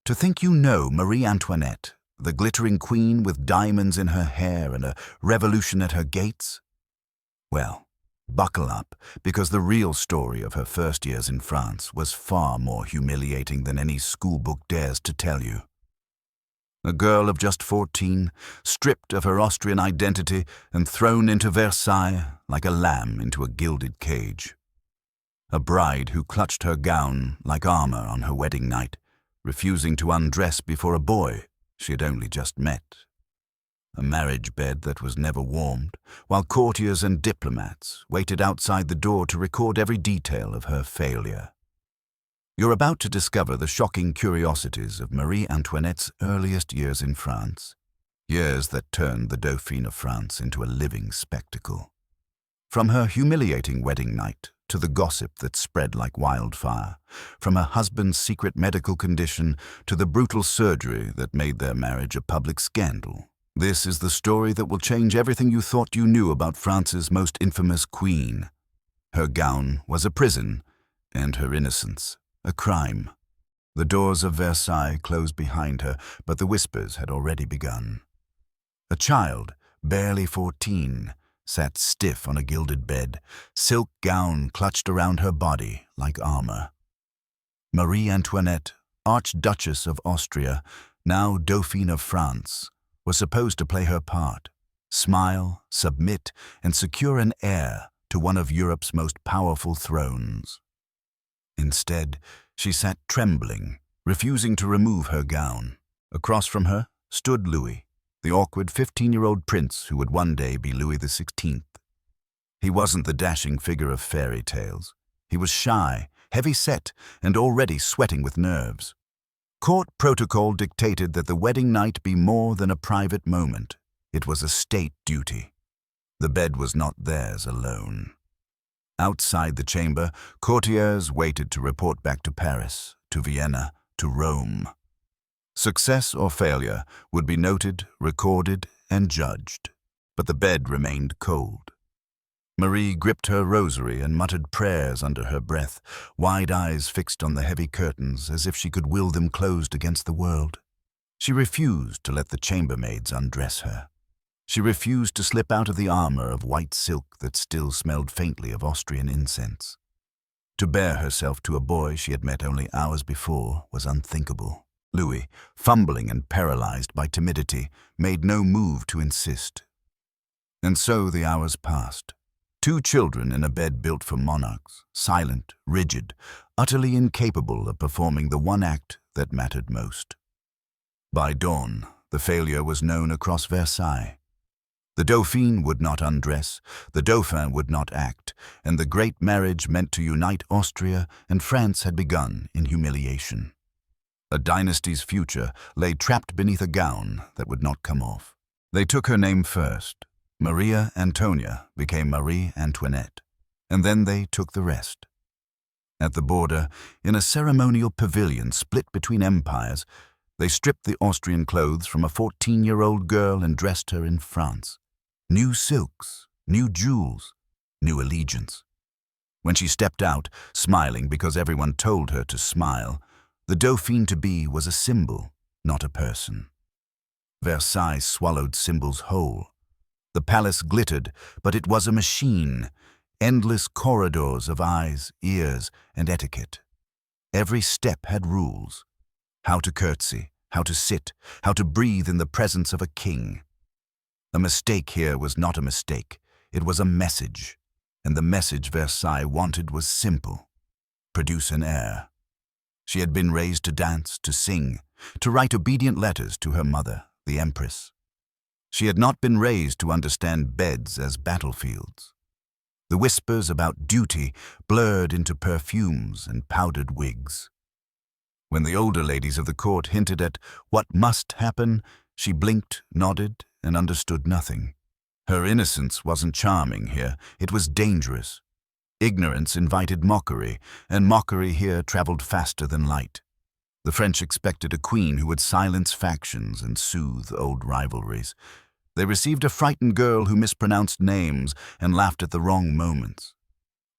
To think you know Marie Antoinette, the glittering queen with diamonds in her hair and a revolution at her gates? Well, buckle up, because the real story of her first years in France was far more humiliating than any schoolbook dares to tell you. A girl of just 14, stripped of her Austrian identity and thrown into Versailles like a lamb into a gilded cage. A bride who clutched her gown like armor on her wedding night, refusing to undress before a boy she had only just met. A marriage bed that was never warmed, while courtiers and diplomats waited outside the door to record every detail of her failure. You're about to discover the shocking curiosities of Marie Antoinette's earliest years in France, years that turned the Dauphine of France into a living spectacle. From her humiliating wedding night to the gossip that spread like wildfire, from her husband's secret medical condition to the brutal surgery that made their marriage a public scandal. This is the story that will change everything you thought you knew about France's most infamous queen. Her gown was a prison, and her innocence a crime. The doors of Versailles closed behind her, but the whispers had already begun. A child, barely 14, sat stiff on a gilded bed, silk gown clutched around her body like armor. Marie Antoinette, Archduchess of Austria, now Dauphine of France, was supposed to play her part, smile, submit, and secure an heir to one of Europe's most powerful thrones. Instead, she sat trembling, refusing to remove her gown. Across from her stood Louis, the awkward 15-year-old prince who would one day be Louis XVI. He wasn't the dashing figure of fairy tales. He was shy, heavy-set, and already sweating with nerves. Court protocol dictated that the wedding night be more than a private moment. It was a state duty. The bed was not theirs alone. Outside the chamber, courtiers waited to report back to Paris, to Vienna, to Rome. Success or failure would be noted, recorded, and judged, but the bed remained cold. Marie gripped her rosary and muttered prayers under her breath, wide eyes fixed on the heavy curtains as if she could will them closed against the world. She refused to let the chambermaids undress her. She refused to slip out of the armor of white silk that still smelled faintly of Austrian incense. To bare herself to a boy she had met only hours before was unthinkable. Louis, fumbling and paralyzed by timidity, made no move to insist. And so the hours passed. 2 children in a bed built for monarchs, silent, rigid, utterly incapable of performing the one act that mattered most. By dawn, the failure was known across Versailles. The Dauphine would not undress, the Dauphin would not act, and the great marriage meant to unite Austria and France had begun in humiliation. A dynasty's future lay trapped beneath a gown that would not come off. They took her name first. Maria Antonia became Marie Antoinette, and then they took the rest. At the border, in a ceremonial pavilion split between empires, they stripped the Austrian clothes from a 14-year-old girl and dressed her in France. New silks, new jewels, new allegiance. When she stepped out, smiling because everyone told her to smile, the Dauphine-to-be was a symbol, not a person. Versailles swallowed symbols whole. The palace glittered, but it was a machine, endless corridors of eyes, ears, and etiquette. Every step had rules. How to curtsy, how to sit, how to breathe in the presence of a king. A mistake here was not a mistake, it was a message, and the message Versailles wanted was simple: produce an heir. She had been raised to dance, to sing, to write obedient letters to her mother, the Empress. She had not been raised to understand beds as battlefields. The whispers about duty blurred into perfumes and powdered wigs. When the older ladies of the court hinted at what must happen, she blinked, nodded, and understood nothing. Her innocence wasn't charming here, it was dangerous. Ignorance invited mockery, and mockery here traveled faster than light. The French expected a queen who would silence factions and soothe old rivalries. They received a frightened girl who mispronounced names and laughed at the wrong moments.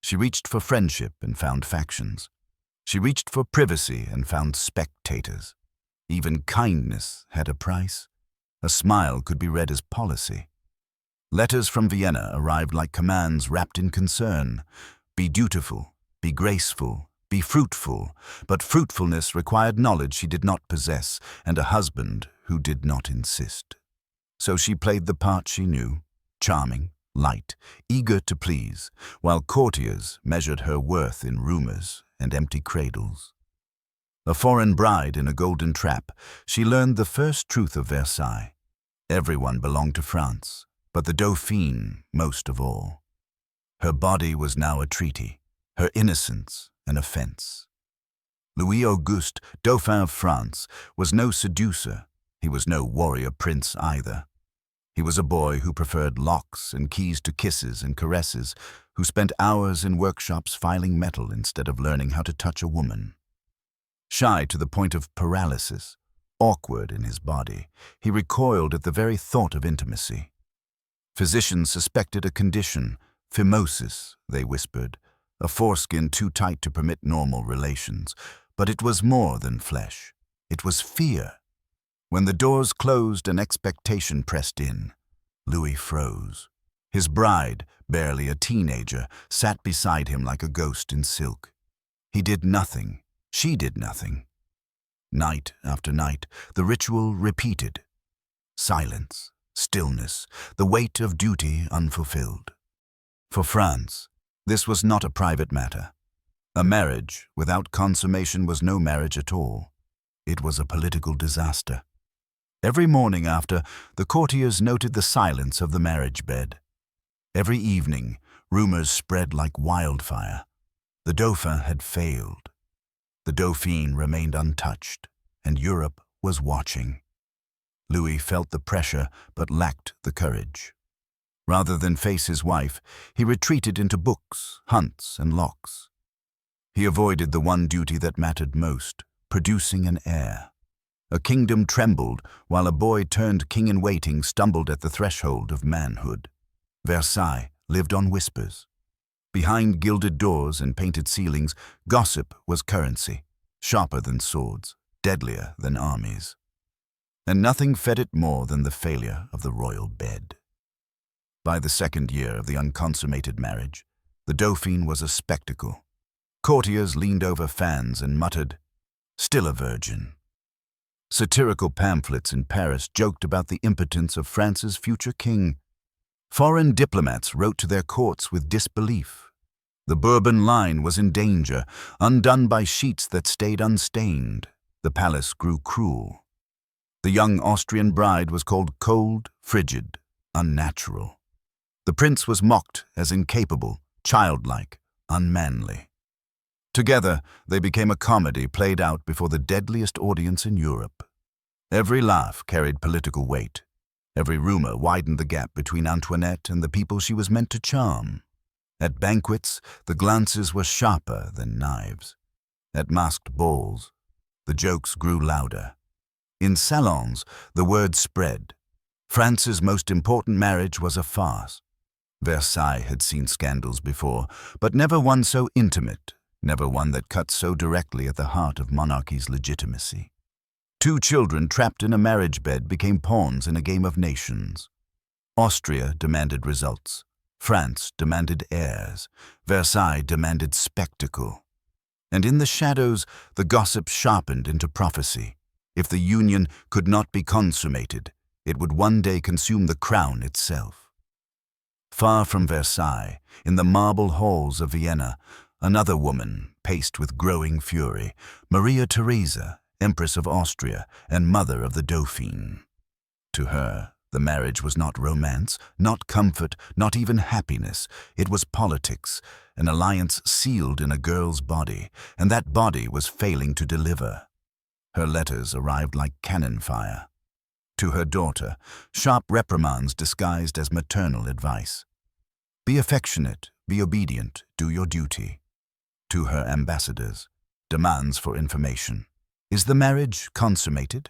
She reached for friendship and found factions. She reached for privacy and found spectators. Even kindness had a price. A smile could be read as policy. Letters from Vienna arrived like commands wrapped in concern. Be dutiful, be graceful, be fruitful, but fruitfulness required knowledge she did not possess and a husband who did not insist. So she played the part she knew, charming, light, eager to please, while courtiers measured her worth in rumors and empty cradles. A foreign bride in a golden trap, she learned the first truth of Versailles. Everyone belonged to France, but the Dauphine most of all. Her body was now a treaty, her innocence an offense. Louis Auguste, Dauphin of France, was no seducer. He was no warrior prince either. He was a boy who preferred locks and keys to kisses and caresses, who spent hours in workshops filing metal instead of learning how to touch a woman. Shy to the point of paralysis, awkward in his body, he recoiled at the very thought of intimacy. Physicians suspected a condition, phimosis, they whispered, a foreskin too tight to permit normal relations. But it was more than flesh. It was fear. When the doors closed and expectation pressed in, Louis froze. His bride, barely a teenager, sat beside him like a ghost in silk. He did nothing. She did nothing. Night after night, the ritual repeated. Silence, stillness, the weight of duty unfulfilled. For France, this was not a private matter. A marriage without consummation was no marriage at all. It was a political disaster. Every morning after, the courtiers noted the silence of the marriage bed. Every evening, rumors spread like wildfire. The Dauphin had failed. The Dauphine remained untouched, and Europe was watching. Louis felt the pressure but lacked the courage. Rather than face his wife, he retreated into books, hunts, and locks. He avoided the one duty that mattered most, producing an heir. A kingdom trembled while a boy turned king-in-waiting stumbled at the threshold of manhood. Versailles lived on whispers. Behind gilded doors and painted ceilings, gossip was currency, sharper than swords, deadlier than armies. And nothing fed it more than the failure of the royal bed. By the second year of the unconsummated marriage, the Dauphine was a spectacle. Courtiers leaned over fans and muttered, "Still a virgin." Satirical pamphlets in Paris joked about the impotence of France's future king. Foreign diplomats wrote to their courts with disbelief. The Bourbon line was in danger, undone by sheets that stayed unstained. The palace grew cruel. The young Austrian bride was called cold, frigid, unnatural. The prince was mocked as incapable, childlike, unmanly. Together, they became a comedy played out before the deadliest audience in Europe. Every laugh carried political weight. Every rumor widened the gap between Antoinette and the people she was meant to charm. At banquets, the glances were sharper than knives. At masked balls, the jokes grew louder. In salons, the word spread. France's most important marriage was a farce. Versailles had seen scandals before, but never one so intimate, never one that cut so directly at the heart of monarchy's legitimacy. Two children trapped in a marriage bed became pawns in a game of nations. Austria demanded results. France demanded heirs. Versailles demanded spectacle. And in the shadows, the gossip sharpened into prophecy. If the union could not be consummated, it would one day consume the crown itself. Far from Versailles, in the marble halls of Vienna, another woman paced with growing fury, Maria Theresa, Empress of Austria and mother of the Dauphine. To her, the marriage was not romance, not comfort, not even happiness. It was politics, an alliance sealed in a girl's body, and that body was failing to deliver. Her letters arrived like cannon fire. To her daughter, sharp reprimands disguised as maternal advice. Be affectionate, be obedient, do your duty. To her ambassadors, demands for information. Is the marriage consummated?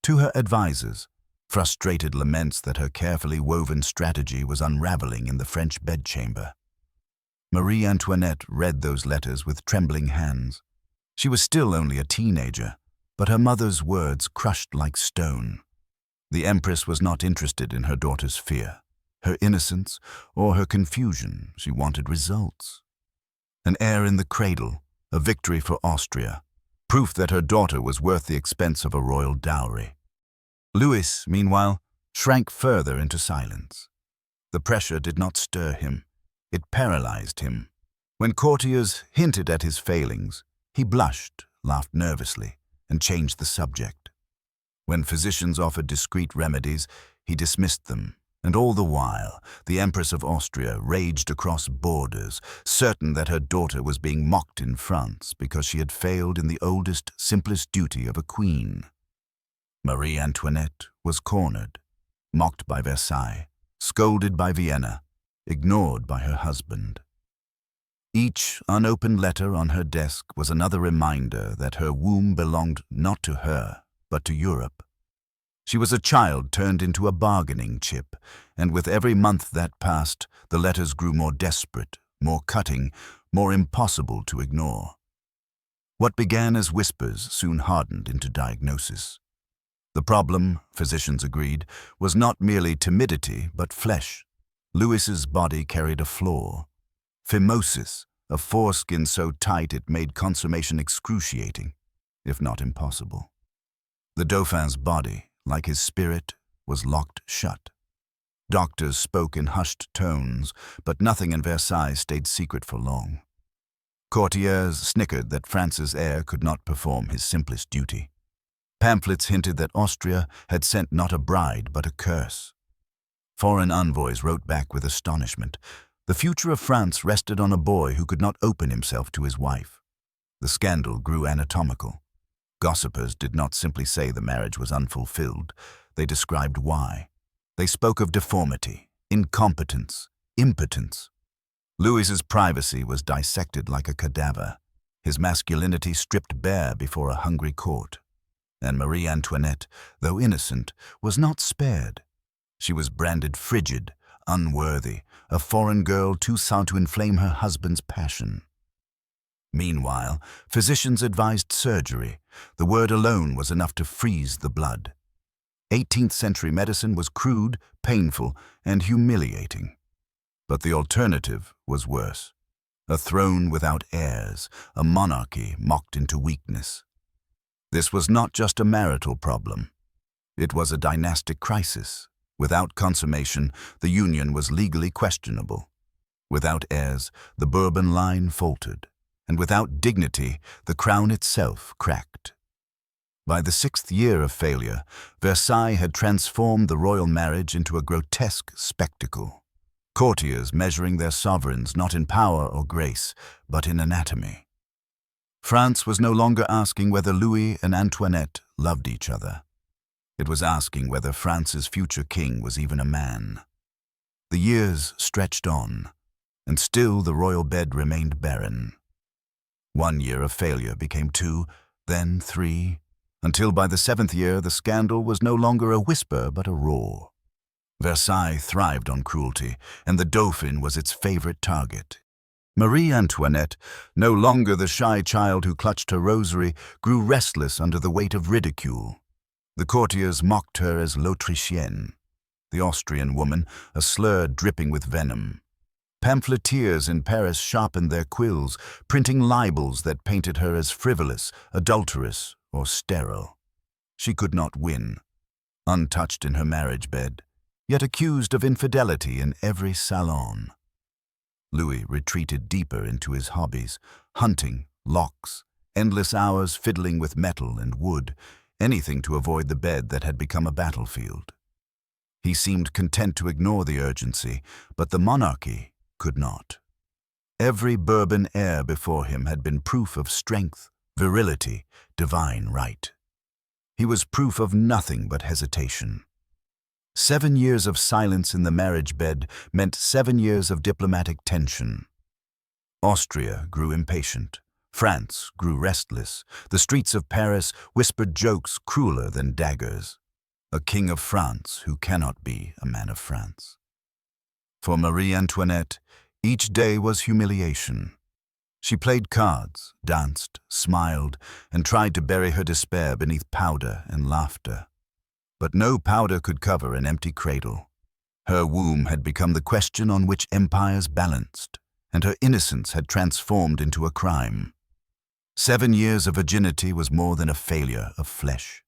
To her advisers, frustrated laments that her carefully woven strategy was unraveling in the French bedchamber. Marie Antoinette read those letters with trembling hands. She was still only a teenager, but her mother's words crushed like stone. The Empress was not interested in her daughter's fear, her innocence, or her confusion. She wanted results. An heir in the cradle, a victory for Austria, proof that her daughter was worth the expense of a royal dowry. Louis, meanwhile, shrank further into silence. The pressure did not stir him. It paralyzed him. When courtiers hinted at his failings, he blushed, laughed nervously, and changed the subject. When physicians offered discreet remedies, he dismissed them, and all the while, the Empress of Austria raged across borders, certain that her daughter was being mocked in France because she had failed in the oldest, simplest duty of a queen. Marie Antoinette was cornered, mocked by Versailles, scolded by Vienna, ignored by her husband. Each unopened letter on her desk was another reminder that her womb belonged not to her, but to Europe. She was a child turned into a bargaining chip, and with every month that passed, the letters grew more desperate, more cutting, more impossible to ignore. What began as whispers soon hardened into diagnosis. The problem, physicians agreed, was not merely timidity, but flesh. Louis's body carried a flaw. Phimosis, a foreskin so tight it made consummation excruciating, if not impossible. The Dauphin's body, like his spirit, was locked shut. Doctors spoke in hushed tones, but nothing in Versailles stayed secret for long. Courtiers snickered that France's heir could not perform his simplest duty. Pamphlets hinted that Austria had sent not a bride but a curse. Foreign envoys wrote back with astonishment. The future of France rested on a boy who could not open himself to his wife. The scandal grew anatomical. Gossipers did not simply say the marriage was unfulfilled. They described why. They spoke of deformity, incompetence, impotence. Louis's privacy was dissected like a cadaver, his masculinity stripped bare before a hungry court. And Marie Antoinette, though innocent, was not spared. She was branded frigid, unworthy, a foreign girl too sound to inflame her husband's passion. Meanwhile, physicians advised surgery. The word alone was enough to freeze the blood. 18th century medicine was crude, painful, and humiliating. But the alternative was worse. A throne without heirs, a monarchy mocked into weakness. This was not just a marital problem. It was a dynastic crisis. Without consummation, the union was legally questionable. Without heirs, the Bourbon line faltered. And without dignity, the crown itself cracked. By the 6th year of failure, Versailles had transformed the royal marriage into a grotesque spectacle. Courtiers measuring their sovereigns not in power or grace, but in anatomy. France was no longer asking whether Louis and Antoinette loved each other. It was asking whether France's future king was even a man. The years stretched on, and still the royal bed remained barren. 1 year of failure became 2, then 3, until by the 7th year the scandal was no longer a whisper but a roar. Versailles thrived on cruelty, and the Dauphin was its favorite target. Marie Antoinette, no longer the shy child who clutched her rosary, grew restless under the weight of ridicule. The courtiers mocked her as l'Autrichienne, the Austrian woman, a slur dripping with venom. Pamphleteers in Paris sharpened their quills, printing libels that painted her as frivolous, adulterous, or sterile. She could not win, untouched in her marriage bed, yet accused of infidelity in every salon. Louis retreated deeper into his hobbies, hunting, locks, endless hours fiddling with metal and wood, anything to avoid the bed that had become a battlefield. He seemed content to ignore the urgency, but the monarchy could not. Every Bourbon heir before him had been proof of strength, virility, divine right. He was proof of nothing but hesitation. 7 years of silence in the marriage bed meant 7 years of diplomatic tension. Austria grew impatient. France grew restless. The streets of Paris whispered jokes crueler than daggers. A king of France who cannot be a man of France. For Marie Antoinette, each day was humiliation. She played cards, danced, smiled, and tried to bury her despair beneath powder and laughter. But no powder could cover an empty cradle. Her womb had become the question on which empires balanced, and her innocence had transformed into a crime. 7 years of virginity was more than a failure of flesh.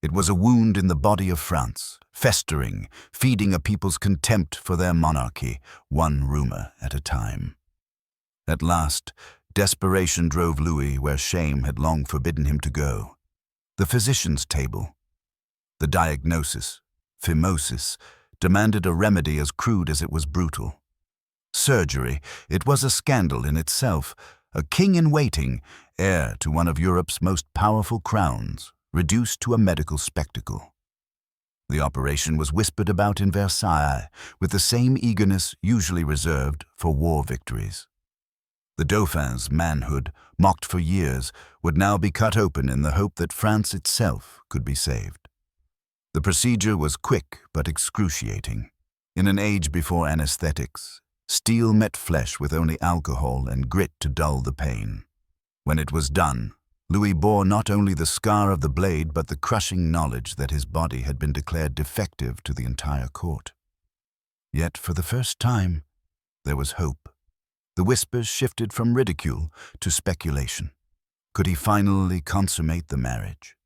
It was a wound in the body of France, festering, feeding a people's contempt for their monarchy, one rumor at a time. At last, desperation drove Louis where shame had long forbidden him to go. The physician's table. The diagnosis, phimosis, demanded a remedy as crude as it was brutal. Surgery, it was a scandal in itself. A king-in-waiting, heir to one of Europe's most powerful crowns, reduced to a medical spectacle. The operation was whispered about in Versailles with the same eagerness usually reserved for war victories. The Dauphin's manhood, mocked for years, would now be cut open in the hope that France itself could be saved. The procedure was quick but excruciating. In an age before anesthetics, steel met flesh with only alcohol and grit to dull the pain. When it was done, Louis bore not only the scar of the blade but the crushing knowledge that his body had been declared defective to the entire court. Yet, for the first time, there was hope. The whispers shifted from ridicule to speculation. Could he finally consummate the marriage?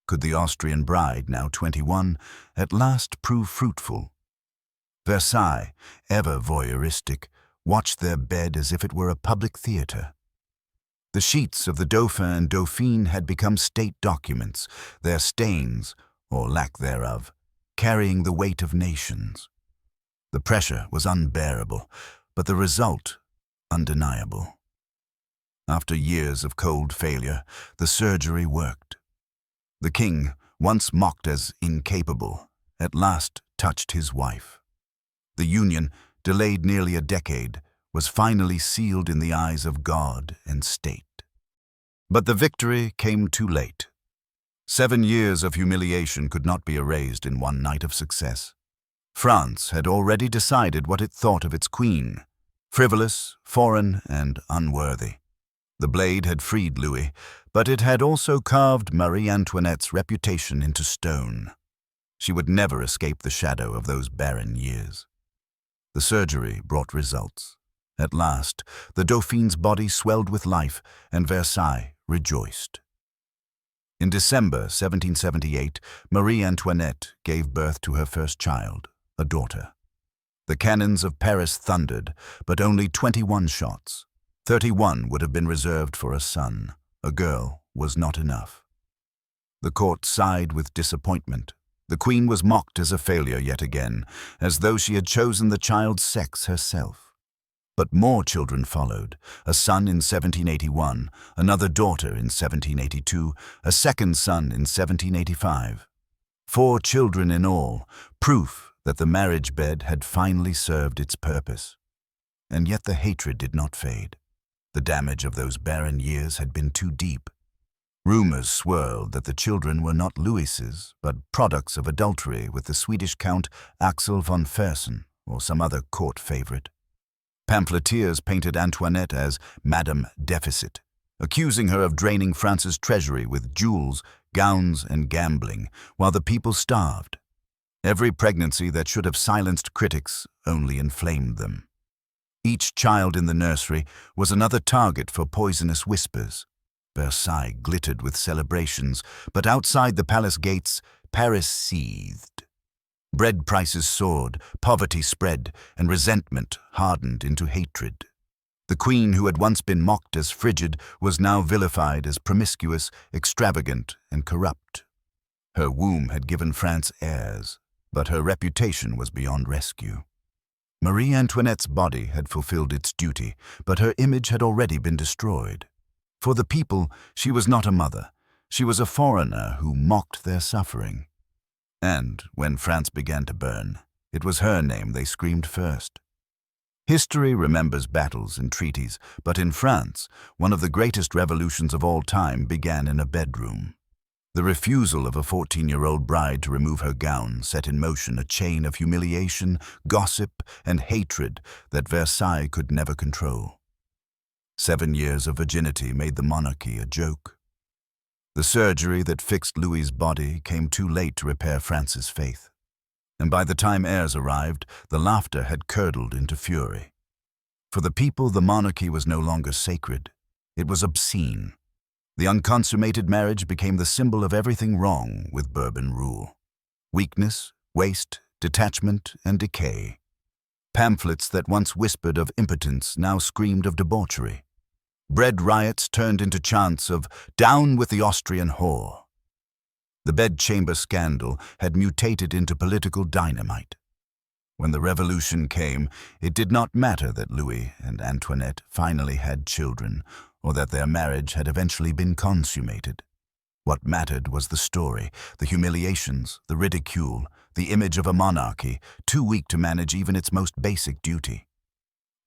Could the Austrian bride, now 21, at last prove fruitful? Versailles, ever voyeuristic, watched their bed as if it were a public theatre. The sheets of the Dauphin and Dauphine had become state documents, their stains, or lack thereof, carrying the weight of nations. The pressure was unbearable, but the result undeniable. After years of cold failure, the surgery worked. The king, once mocked as incapable, at last touched his wife. The union, delayed nearly a decade, was finally sealed in the eyes of God and state. But the victory came too late. 7 years of humiliation could not be erased in one night of success. France had already decided what it thought of its queen: frivolous, foreign, and unworthy. The blade had freed Louis, but it had also carved Marie Antoinette's reputation into stone. She would never escape the shadow of those barren years. The surgery brought results. At last, the Dauphine's body swelled with life, and Versailles rejoiced. In December 1778, Marie Antoinette gave birth to her first child, a daughter. The cannons of Paris thundered, but only 21 shots. 31 would have been reserved for a son. A girl was not enough. The court sighed with disappointment. The queen was mocked as a failure yet again, as though she had chosen the child's sex herself. But more children followed, a son in 1781, another daughter in 1782, a second son in 1785. 4 children in all, proof that the marriage bed had finally served its purpose. And yet the hatred did not fade. The damage of those barren years had been too deep. Rumors swirled that the children were not Louis's, but products of adultery with the Swedish Count Axel von Fersen or some other court favorite. Pamphleteers painted Antoinette as Madame Deficit, accusing her of draining France's treasury with jewels, gowns, and gambling, while the people starved. Every pregnancy that should have silenced critics only inflamed them. Each child in the nursery was another target for poisonous whispers. Versailles glittered with celebrations, but outside the palace gates, Paris seethed. Bread prices soared, poverty spread, and resentment hardened into hatred. The queen, who had once been mocked as frigid, was now vilified as promiscuous, extravagant, and corrupt. Her womb had given France heirs, but her reputation was beyond rescue. Marie Antoinette's body had fulfilled its duty, but her image had already been destroyed. For the people, she was not a mother. She was a foreigner who mocked their suffering. And when France began to burn, it was her name they screamed first. History remembers battles and treaties, but in France, one of the greatest revolutions of all time began in a bedroom. The refusal of a 14-year-old bride to remove her gown set in motion a chain of humiliation, gossip, and hatred that Versailles could never control. 7 years of virginity made the monarchy a joke. The surgery that fixed Louis's body came too late to repair France's faith. And by the time heirs arrived, the laughter had curdled into fury. For the people, the monarchy was no longer sacred. It was obscene. The unconsummated marriage became the symbol of everything wrong with Bourbon rule. Weakness, waste, detachment, and decay. Pamphlets that once whispered of impotence now screamed of debauchery. Bread riots turned into chants of "Down with the Austrian whore." The bedchamber scandal had mutated into political dynamite. When the revolution came, it did not matter that Louis and Antoinette finally had children, or that their marriage had eventually been consummated. What mattered was the story, the humiliations, the ridicule, the image of a monarchy too weak to manage even its most basic duty.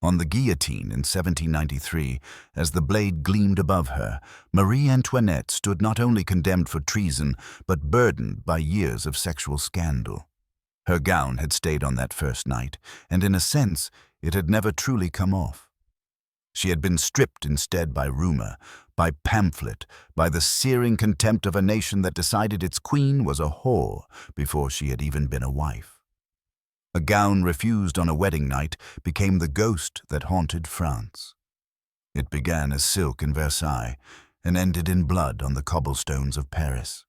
On the guillotine in 1793, as the blade gleamed above her, Marie Antoinette stood not only condemned for treason, but burdened by years of sexual scandal. Her gown had stayed on that first night, and in a sense, it had never truly come off. She had been stripped instead by rumor, by pamphlet, by the searing contempt of a nation that decided its queen was a whore before she had even been a wife. A gown refused on a wedding night became the ghost that haunted France. It began as silk in Versailles and ended in blood on the cobblestones of Paris.